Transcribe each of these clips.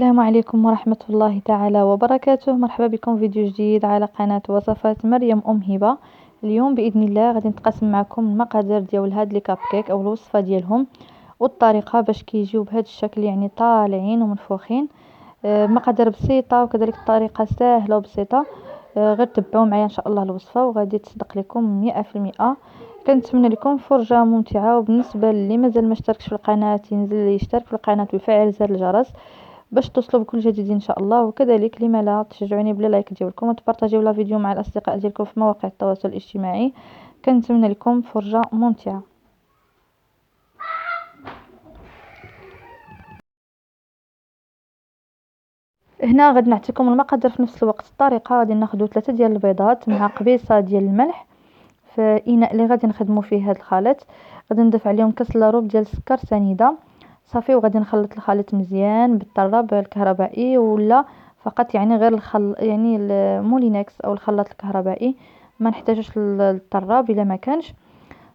السلام عليكم ورحمة الله تعالى وبركاته. مرحبا بكم فيديو جديد على قناة وصفات مريم هبة. اليوم بإذن الله غادي نتقاسم معكم المقادير ديال هاد لي كاب كيك او الوصفة ديالهم والطريقة باش كيجيو بهذا الشكل، يعني طالعين ومنفوخين. مقادير بسيطة وكذلك الطريقة سهلة وبسيطة. غير تبعوا معايا ان شاء الله الوصفة وغادي تصدق لكم 100%. كنتمنى لكم فرجة ممتعة، وبالنسبة اللي مازال ما اشتركش في القناة ينزل يشترك في القناة ويفعل زر الجرس باش توصلوا بكل جديد ان شاء الله. وكذلك لما لا تشجعوني بلا لايك ديالكم وتبارطاجيو لا فيديو مع الاصدقاء ديالكم في مواقع التواصل الاجتماعي. كنتمنى لكم فرجة ممتعة. هنا غادي نعطيكم المقادير في نفس الوقت. الطريقه غادي ناخذ 3 ديال البيضات مع قبيصه ديال الملح في اناء اللي غادي نخدموا فيه هذا الخليط. غادي نضيف عليهم كاس الا ربع ديال السكر سنيده صافي، وغادي نخلط الخليط مزيان بالطراب الكهربائي ولا فقط، يعني غير يعني المولينكس او الخلاط الكهربائي، ما نحتاجوش الطراب الا ما كانش.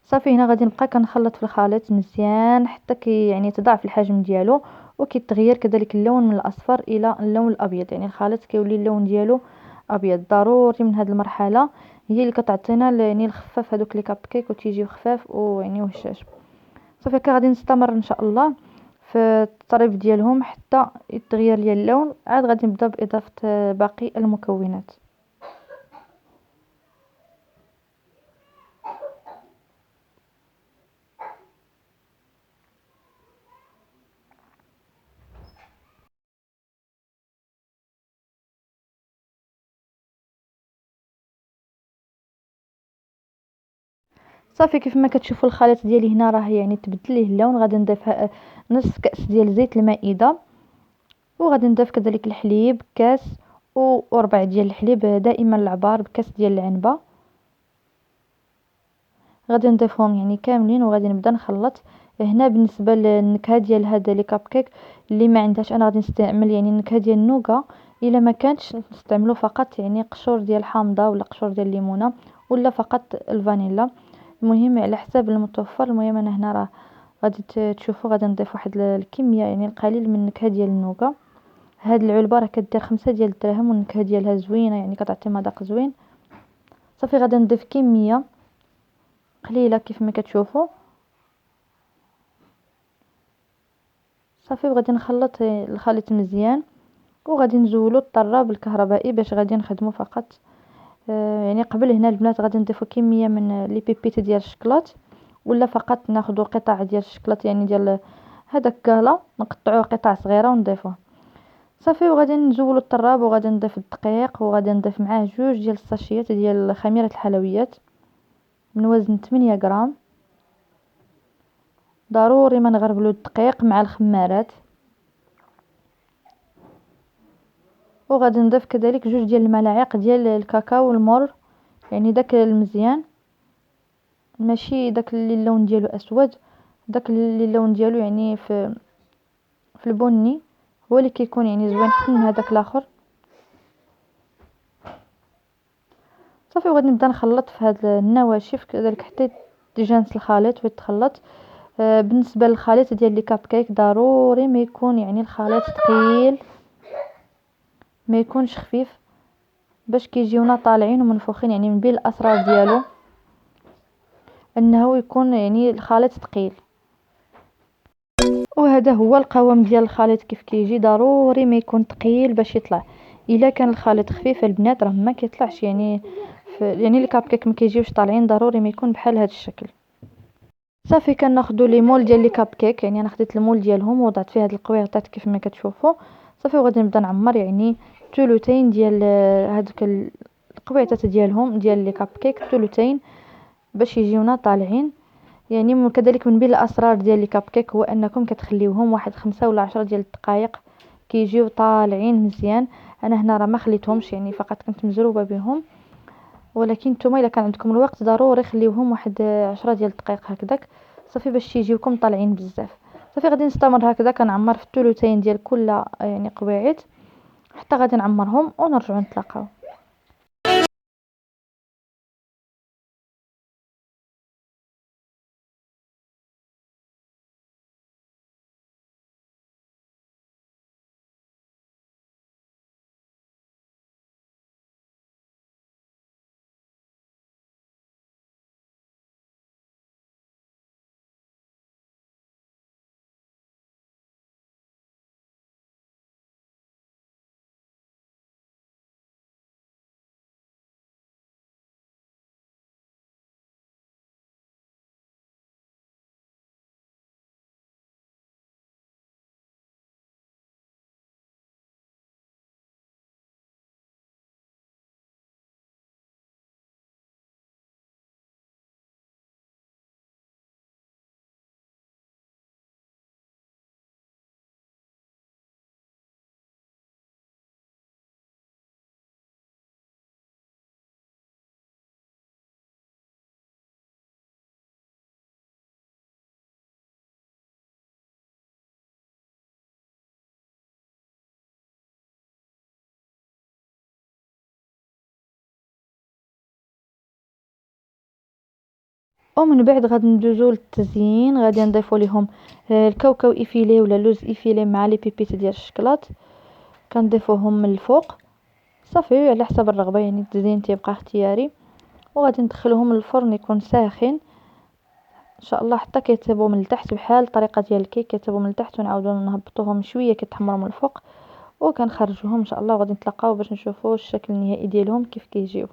صافي هنا غادي نبقى كنخلط في الخليط مزيان حتى يعني يتضاعف الحجم ديالو وكيتغير كذلك اللون من الاصفر الى اللون الابيض، يعني الخليط كيولي اللون ديالو ابيض. ضروري من هذه المرحله هي اللي كتعطينا يعني الخفاف هذوك لي كاب كيك وتيجيو خفاف ويعني وهشاش. صافي هكا غادي نستمر ان شاء الله في التطريف ديالهم حتى يتغير لي اللون. عاد غادي نبدا باضافه باقي المكونات. صافي كيف ما كتشوفوا الخليط ديالي هنا راه يعني تبدل ليه اللون. غادي نضيف نص كاس ديال زيت المائده، وغادي نضيف كذلك الحليب كاس وربع ديال الحليب دائما العبار بكاس ديال العنبه. غادي نضيفهم يعني كاملين وغادي نبدا نخلط. هنا بالنسبه للنكهه ديال هذا لي كاب كيك اللي ما عندهاش انا غادي نستعمل يعني النكهه ديال النوغا. الا ما كانتش نستعملوا فقط يعني قشور ديال الحامضه ولا قشور ديال الليمونه ولا فقط الفانيلا، المهم على حساب المتوفر. المهم انا هنا راه غادي تشوفوا غادي نضيف واحد الكميه يعني القليل من النكهه ديال النوغا. هاد العلبه راه كدير 5 ديال الدراهم والنكهه ديالها زوينه، يعني كتعطي مذاق زوين. صافي غادي نضيف كميه قليله كيف ما كتشوفوا. صافي وغادي نخلط الخليط مزيان وغادي نزولو الطراب الكهربائي باش غادي نخدمو فقط. يعني قبل هنا البنات غادي نضيفو كميه من لي بيبيت ديال الشكلاط ولا فقط ناخذ قطع ديال الشكلاط يعني ديال هذاك كالا نقطعوه قطع صغيره ونضيفوه. صافي وغادي نزولو الطراب وغادي نضيف الدقيق وغادي نضيف معاه 2 ديال الساشيات ديال خميره الحلويات من وزن 8 غرام. ضروري ما نغربلو الدقيق مع الخمارات. وغادي نضيف كذلك 2 ديال الملاعق ديال الكاكاو المر، يعني داك المزيان ماشي داك اللي اللون ديالو اسود، داك اللي اللون ديالو يعني في البني هو اللي كيكون يعني زوين حسن من هذاك الاخر. صافي وغادي نبدا نخلط في هاد النواشف كذلك حتى يتجانس الخليط ويتخلط. بالنسبه للخليط ديال لي كاب كيك ضروري ما يكون يعني الخليط ثقيل ما يكونش خفيف باش كيجيونا طالعين ومنفوخين، يعني من بين الاسرار ديالو انه يكون يعني الخليط ثقيل. وهذا هو القوام ديال الخليط كيف كيجي، ضروري ما يكون ثقيل باش يطلع. الا كان الخليط خفيف البنات راه ما كيطلعش، يعني يعني الكاب كيك ما كيجيوش طالعين. ضروري ما يكون بحال هذا الشكل. صافي كناخذوا لي مول ديال لي كاب كيك، يعني انا خديت المول ديالهم ووضعت فيه هاد القويرطات كيف ما كتشوفوا. صافي وغادي نبدا نعمر يعني ثلثين ديال هذوك القويرطات ديالهم ديال لي كاب كيك، ثلثين باش يجيونا طالعين. يعني كذلك من بين الاسرار ديال لي كاب كيك هو انكم كتخليوهم واحد 5 ولا 10 ديال الدقائق كيجيو طالعين مزيان. انا هنا راه ما خليتهمش، يعني فقط كنت مزروبه بهم، ولكن نتوما الا كان عندكم الوقت ضروري خليوهم واحد 10 ديال الدقائق هكذاك صافي باش يجيوكم طالعين بزاف. صافي غادي نستمر هكذا كنعمر في الثلثين ديال كل يعني قواعد حتى غادي نعمرهم ونرجعوا نتلاقاو. ومن بعد غادي ندوزو للتزيين. غادي نضيفو ليهم الكاوكاو ايفيلي ولا لوز ايفيلي مع لي بيبيت ديال الشكلاط، كنضيفوهم من الفوق صافي على حسب الرغبه، يعني التزيين تيبقى اختياري. وغادي ندخلهم للفرن يكون ساخن ان شاء الله حتى كيطيبوا من التحت بحال الطريقه ديال الكيك، كيطيبوا من التحت ونعاودو نهبطوهم شويه كيتحمروا من الفوق، وكنخرجوهم ان شاء الله. وغادي نتلاقاو باش نشوفوا الشكل النهائي ديالهم كيف كيجيو.